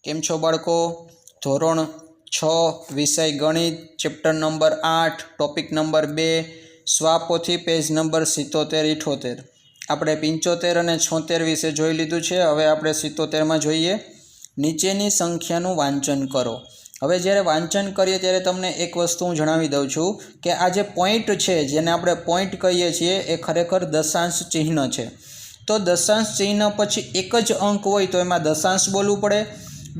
केम छो बाळको। धोरण 6 विषय गणित चेप्टर नंबर 8 टॉपिक नंबर 2 स्वापोथी पेज नंबर 77-78 આપણે 75 અને 76 વિશે જોઈ લીધું છે। હવે આપણે 77 માં જોઈએ। નીચેની સંખ્યાનું વાંચન કરો। હવે જ્યારે વાંચન કરીએ ત્યારે તમને એક વસ્તુ હું જણાવી દઉં છું કે આ જે પોઈન્ટ છે જેને આપણે પોઈન્ટ કહીએ છીએ એ ખરેખર દશાંશ ચિહ્ન છે। તો દશાંશ ચિહ્ન પછી એક જ અંક હોય તો એમાં દશાંશ બોલવું પડે,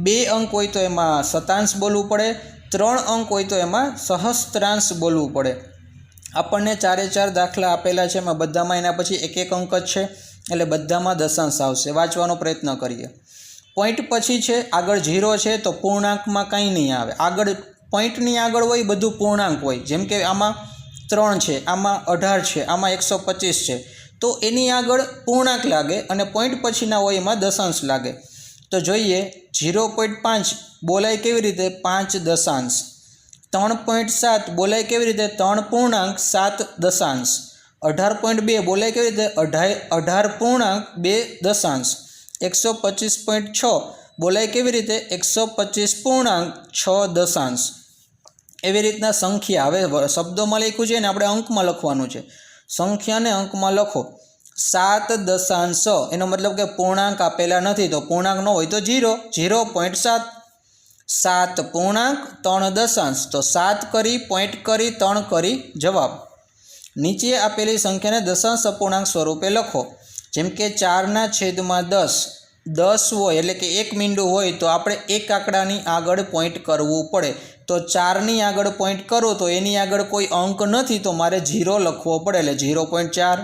2 અંક હોય તો એમાં શતાંશ બોલવું પડે, 3 અંક હોય તો એમાં સહસ્ત્રાંશ બોલવું પડે। આપણને 4 દાખલા આપેલા છે, એમાં બધામાં એના પછી એક એક અંક જ છે એટલે બધામાં દશાંશ આવશે। વાંચવાનો પ્રયત્ન કરીએ। પોઈન્ટ પછી છે આગળ 0 છે તો પૂર્ણાંકમાં કંઈ નહીં આવે। આગળ પોઈન્ટની આગળ હોય બધું પૂર્ણાંક હોય, જેમ કે આમાં 3 છે, આમાં 18 છે, આમાં 125 છે, તો એની આગળ પૂર્ણાંક લાગે અને પોઈન્ટ પછીના હોય એમાં દશાંશ લાગે। તો જોઈએ 0.5 બોલાય કેવી રીતે? 5 દશાંશ। 3.7 બોલાય કેવી રીતે? 3 પૂર્ણાંક 7 દશાંશ। 18.2 બોલાય કેવી રીતે? 18 પૂર્ણાંક 2 દશાંશ। 125.6 બોલાય કેવી રીતે? 125 પૂર્ણાંક 6 દશાંશ। એવી રીતના સંખ્યા, હવે શબ્દોમાં લખ્યું છે ને આપણે અંકમાં લખવાનું છે। સંખ્યાને અંકમાં લખો। 7 દશાંશ, એનો મતલબ કે પૂર્ણાંક આપેલા નથી તો પૂર્ણાંક ન હોય તો 0.7। 7 પૂર્ણાંક 3 દશાંશ, તો 7 કરી પોઈન્ટ કરી 3 કરી જવાબ। નીચે આપેલી સંખ્યાને દશાંશ અપૂર્ણાંક સ્વરૂપે લખો। જેમ કે 4/10 10 હોય એટલે કે 1 મીંડું હોય તો આપણે એક આંકડાની આગળ પોઈન્ટ કરવું પડે। તો 4ની આગળ પોઈન્ટ કરું તો એની આગળ કોઈ અંક નથી તો મારે 0 લખવો પડે એટલે 0.4।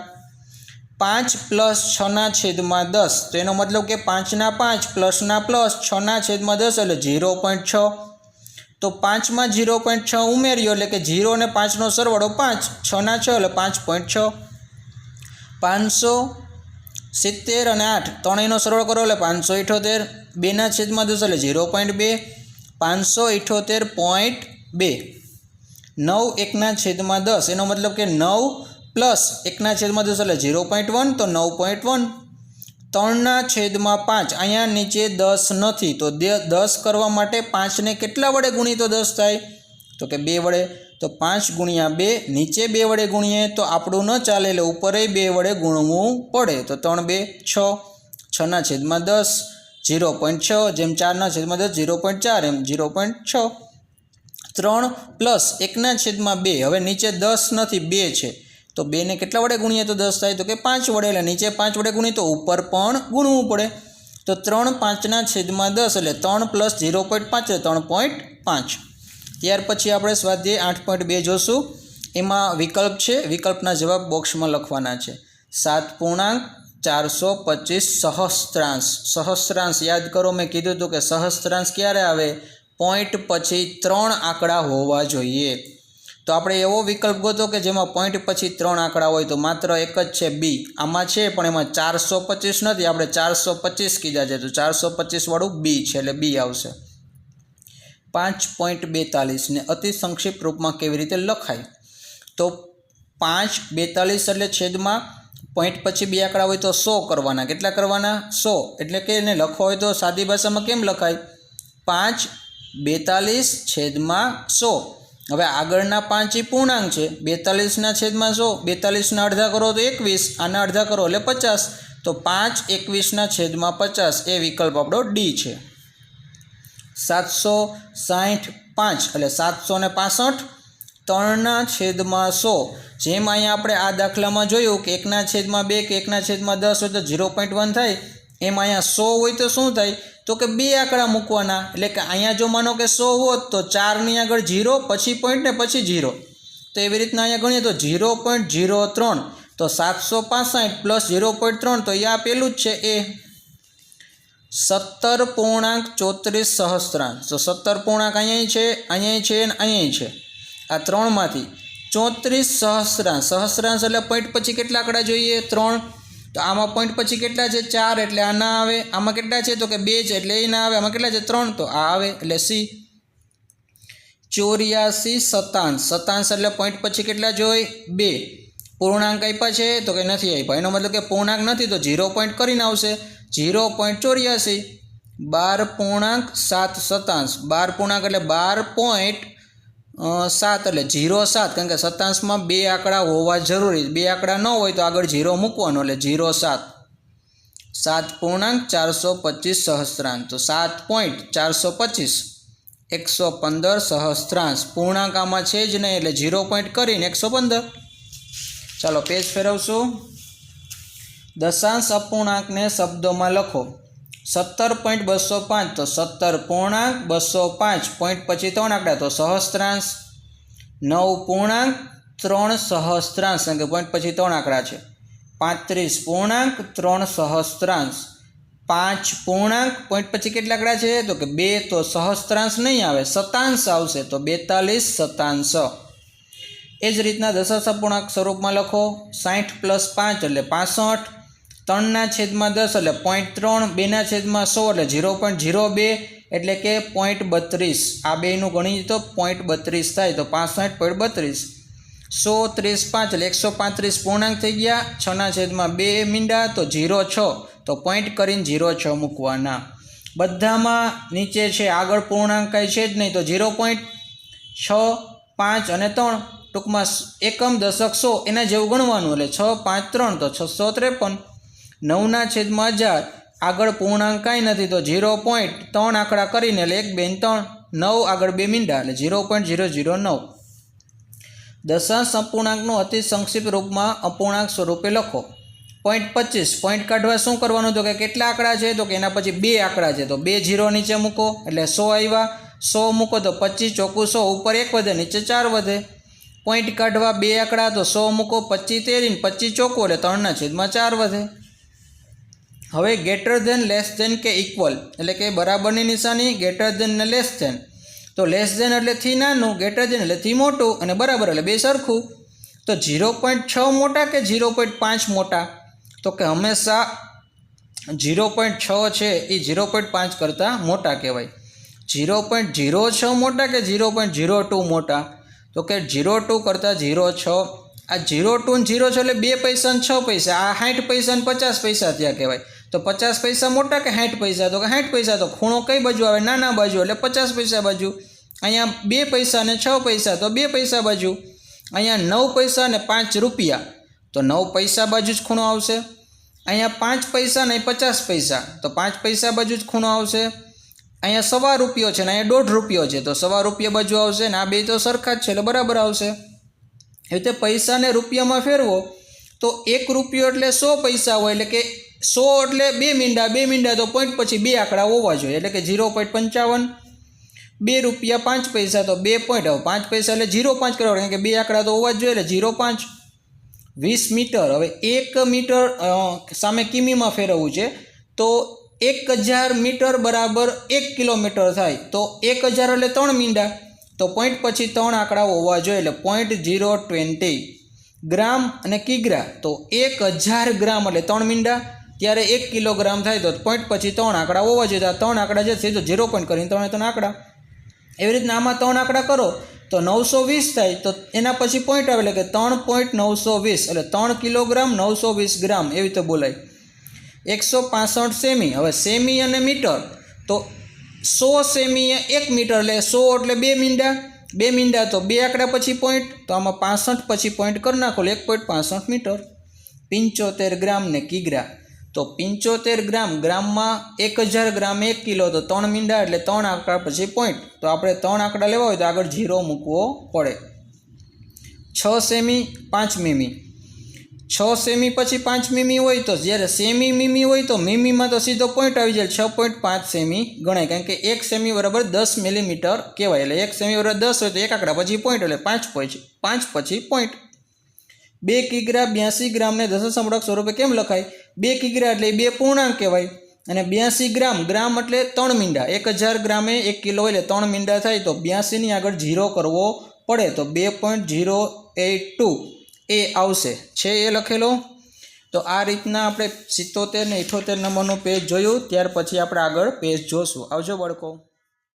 5 + 6/10 તો એનો મતલબ કે 5/5 +ના પ્લસ 6/10 એટલે 0.6। તો 5માં 0.6 ઉમેર્યો એટલે કે 0 અને 5નો સરવાળો 5, 6/6 એટલે 5.6। 570 અને 8 ત્રણેયનો સરવાળો કરો એટલે 578। 2/10 એટલે 0.2, 578.2। 9 1/10 એનો મતલબ કે 9 + 1/10 એટલે 0.1 તો 9.1। 3/5 અહીંયા નીચે 10 નથી તો 10 કરવા માટે 5ને કેટલા વડે ગુણીએ તો 10 થાય? તો કે 2 વડે। તો 5 × 2 નીચે 2 વડે ગુણીએ તો આપણું ન ચાલે એટલે ઉપરે 2 વડે ગુણવું પડે। તો 3 × 2 = 6, 6/10 0.6, જેમ 4/10 0.4 એમ 0.6। 3 + 1/2 હવે નીચે 10 નથી 2 છે તો 2ને કેટલા વડે ગુણીએ તો 10 થાય? તો કે 5 વડે, એટલે નીચે 5 વડે ગુણીએ તો ઉપર પણ ગુણવું પડે। તો 3 5/10 એટલે 3 + 0.5 એટલે 3.5। ત્યાર પછી આપણે સ્વાધ્યાય 8.2 જોશું। એમાં વિકલ્પ છે, વિકલ્પના જવાબ બોક્સમાં લખવાના છે। 7 પૂર્ણાંક 425 સહસ્ત્રાંશ। સહસ્ત્રાંશ યાદ કરો, મેં કીધું હતું કે સહસ્ત્રાંશ ક્યારે આવે? પોઈન્ટ પછી 3 આંકડા હોવા જોઈએ। તો આપણે એવો વિકલ્પ ગોતો કે જેમાં પોઈન્ટ પછી 3 આંકડા હોય, તો માત્ર એક જ છે બી। આમાં છે પણ એમાં 425 નથી, આપણે 425 કીધા છે તો 425 વાળું બી છે એટલે બી આવશે। 5.42 ને અતિ સંક્ષિપ્ત રૂપમાં કેવી રીતે લખાય? તો 5.42 એટલે છેદમાં પોઈન્ટ પછી 2 આંકડા હોય તો 100 કરવાના। કેટલા કરવાના? 100। એટલે કે એને લખવા હોય તો સાદી ભાષામાં કેમ લખાય? 5.42/100। હવે આગળના 5 એ પૂર્ણાંક છે, 42/100, 42ના અડધા કરો તો 21, આના અડધા કરો એટલે 50, તો 5/21/50 એ વિકલ્પ આપણો ડી છે। 765 એટલે 765, 3/100, જેમ અહીંયા આપણે આ દાખલામાં જોયું કે 1/2 કે 1/10 હોય તો 0.1 થાય, એમ અહીંયા 100 હોય તો શું થાય? તો કે 2 આંકડા મૂકવાના। એટલે કે અહીંયા જો માનો કે 100 હોત તો 4ની આગળ 0 પછી પોઈન્ટ ને પછી 0, તો એવી રીતના અહીંયા ગણીએ તો 0.03, તો 765 + 0.3 તો એ આ પેલું જ છે એ। 17.34 સહસ્ત્રાંશ, તો 17 પૂર્ણાંક અહીંયા છે, અહીંયા છે અને અહીંયા છે, આ 3માંથી 34 સહસ્ત્રાંશ। સહસ્ત્રાંશ એટલે પોઈન્ટ પછી કેટલા આંકડા જોઈએ? 3, તો આમાં પોઈન્ટ પછી કેટલા છે? 4 એટલે આ ના આવે। આમાં કેટલા છે? તો કે 2 છે એટલે એ ના આવે। આમાં કેટલા છે? 3, તો આ આવે એટલે સી। 84 શતાંશ। શતાંશ એટલે પોઈન્ટ પછી કેટલા જોઈએ? 2। પૂર્ણાંક આપ્યા છે તો કે નથી આપ્યા, એનો મતલબ કે પૂર્ણાંક નથી તો 0 પોઈન્ટ કરીને આવશે 0.84। 12.7 12 પૂર્ણાંક એટલે 12.7 એટલે 0.7 કારણ કે શતાંશમાં બે આંકડા હોવા જરૂરી, બે આંકડા ન હોય તો આગળ 0 મૂકવાનો એટલે 0.7 7.425 સહસ્ત્રાંશ તો 7.425 115 સહસ્ત્રાંશ પૂર્ણાંક આમાં છે જ નહીં એટલે 0 પોઈન્ટ કરીને 115. ચાલો પેજ ફેરવશું. દશાંશ અપૂર્ણાંકને શબ્દોમાં લખો. 17.205 તો 17.205 પોઈન્ટ પછી 3 આંકડા તો સહસ્ત્રાંશ. 9.3 સહસ્ત્રાંશ કારણ કે પોઈન્ટ પછી 3 આંકડા છે. 35.3 સહસ્ત્રાંશ. 5 પૂર્ણાંક પોઈન્ટ પછી કેટલા આંકડા છે તો કે 2 તો સહસ્ત્રાંશ નહીં આવે, શતાંશ આવશે તો 42 શતાંશ. એ જ રીતના દશાંશ અપૂર્ણાંક સ્વરૂપમાં લખો. 60 + 5 એટલે 65, 3/10 એટલે 0.3, 2/100 એટલે 0.02 એટલે કે 0.32. આ બેનું ગણી તો 0.32 થાય તો 65.32. 135 એટલે 135 પૂર્ણાંક થઈ ગયા. 6/2 મીંડા તો 0.6 તો પોઈન્ટ કરીને 0.6 મૂકવાના. બધામાં નીચે છે આગળ પૂર્ણાંક કાંઈ છે જ નહીં તો 0.6, 5 અને 3 ટૂંકમાં એકમ દશક 100 એના જેવું ગણવાનું એટલે 6, 5, 3 તો 653. 9/1000 આગળ પૂર્ણાંક કાંઈ નથી તો 0.3 આંકડા કરીને એટલે 1, 2, 3 9 આગળ 2 મીંડા એટલે 0.009. દશાંશ અપૂર્ણાંકનું અતિ સંક્ષિપ્ત રૂપમાં અપૂર્ણાંક સ્વરૂપે લખો. 0.25 પોઈન્ટ કાઢવા શું કરવાનું તો કે કેટલા આંકડા છે તો કે એના પછી 2 આંકડા છે તો 2 0 નીચે મૂકો એટલે 100 આવ્યા. 100 મૂકો તો 25 ચોકું 100 ઉપર 1 વધે નીચે 4 વધે. પોઈન્ટ કાઢવા 2 આંકડા તો 100 મૂકો 25 તેરી 25 ચોકું એટલે 3/4 વધે. હવે ગ્રેટર ધેન, લેસ ધેન કે ઇક્વલ એટલે કે બરાબરની નિશાની, ગ્રેટર ધેન ને લેસ ધેન. તો લેસ ધેન એટલે થી નાનું, ગ્રેટર ધેન એટલે થી મોટું અને બરાબર એટલે બે સરખું. તો 0.6 મોટા કે 0.5 મોટા તો કે હંમેશા 0.6 છે એ 0.5 કરતાં મોટા કહેવાય. 0.06 મોટા કે 0.02 મોટા તો કે 0.2 કરતાં 0.6. આ 0.2 ને 0.6 એટલે 2 પૈસા ને 6 પૈસા. આ 60 પૈસા ને 50 પૈસા ત્યાં કહેવાય. તો 50 પૈસા મોટા કે 60 પૈસા તો કે 60 પૈસા. તો ખૂણો કઈ બાજુ આવે? નાના બાજુ એટલે 50 પૈસા બાજુ. અહીંયા 2 પૈસા ને 6 પૈસા તો 2 પૈસા બાજુ. અહીંયા 9 પૈસા ને 5 રૂપિયા તો 9 પૈસા બાજુ જ ખૂણો આવશે. અહીંયા 5 પૈસા ને 50 પૈસા તો 5 પૈસા બાજુ જ ખૂણો આવશે. અહીંયા ₹1.25 છે ને અહીંયા ₹1.5 છે તો ₹1.25 બાજુ આવશે ને આ બે તો સરખા જ છે એટલે બરાબર આવશે. એ રીતે પૈસાને રૂપિયામાં ફેરવો તો ₹1 એટલે 100 પૈસા હોય એટલે કે 100 એટલે 2 મીંડા, 2 મીંડા તો પોઈન્ટ પછી 2 આંકડા હોવા જોઈએ એટલે કે 0.55. ₹2 5 પૈસા તો 2 પોઈન્ટ 5 પૈસા એટલે 0.5 કરવા કારણ કે 2 આંકડા તો હોવા જ જોઈએ એટલે 0.5. 20 મીટર. હવે 1 મીટર સામે કિમીમાં ફેરવવું છે તો 1000 મીટર બરાબર 1 કિલોમીટર થાય તો 1000 એટલે 3 મીંડા તો પોઈન્ટ પછી 3 આંકડા હોવા જોઈએ એટલે 0.020. ગ્રામ અને કિગ્રા તો 1000 ગ્રામ એટલે 3 મીંડા ત્યારે 1 કિલોગ્રામ થાય તો પોઈન્ટ પછી 3 આંકડા હોવા જોઈએ. તો 3 આંકડા જે છે તો 0 પોઈન્ટ કરીને 3 આંકડા. એવી રીતના આમાં 3 આંકડા કરો તો 920 થાય તો એના પછી પોઈન્ટ આવે એટલે કે 3.920 એટલે 3 કિલોગ્રામ 920 ગ્રામ એવી રીતે બોલાય. 165 સેમી. હવે સેમી અને મીટર તો 100 સેમી 1 મીટર એટલે 100 એટલે 2 મીંડા, 2 મીંડા તો 2 આંકડા પછી પોઈન્ટ તો આમાં 65 પછી પોઈન્ટ કરી નાખો 1.65 મીટર. 75 ગ્રામ ને કિગ્રા તો 75 ગ્રામ, ગ્રામમાં 1000 ગ્રામ 1 કિલો તો 3 મીંડા એટલે 3 આંકડા પછી પોઈન્ટ તો આપણે 3 આંકડા લેવા હોય તો આગળ 0 મૂકવો પડે. 6 સેમી 5 મીમી. 6 સેમી પછી 5 મીમી હોય તો જ્યારે સેમી મીમી હોય તો મીમીમાં તો સીધો પોઈન્ટ આવી જાય 6.5 સેમી ગણાય કારણ કે 1 સેમી બરાબર 10 મિલીમીટર કહેવાય એટલે 1 સેમી બરાબર 10 હોય તો 1 આંકડા પછી પોઈન્ટ એટલે 5 પછી પોઈન્ટ. 2 કિગ્રા 82 ગ્રામને દશાંશ અપૂર્ણાંક સ્વરૂપે કેમ લખાય? 2 કિગ્રા એટલે 2 પૂર્ણાંક કહેવાય અને 82 ગ્રામ, ગ્રામ એટલે 3 મીંડા. 1000 ગ્રામે 1 કિલો એટલે 3 મીંડા થાય તો 82 ની આગળ 0 કરવો પડે તો 2.082 એ આવશે છે એ લખેલો. તો આ રીતના આપણે 77 ને 78 નંબરનું પેજ જોયું ત્યાર પછી આપણે આગળ પેજ જોશું. આવજો બાળકો.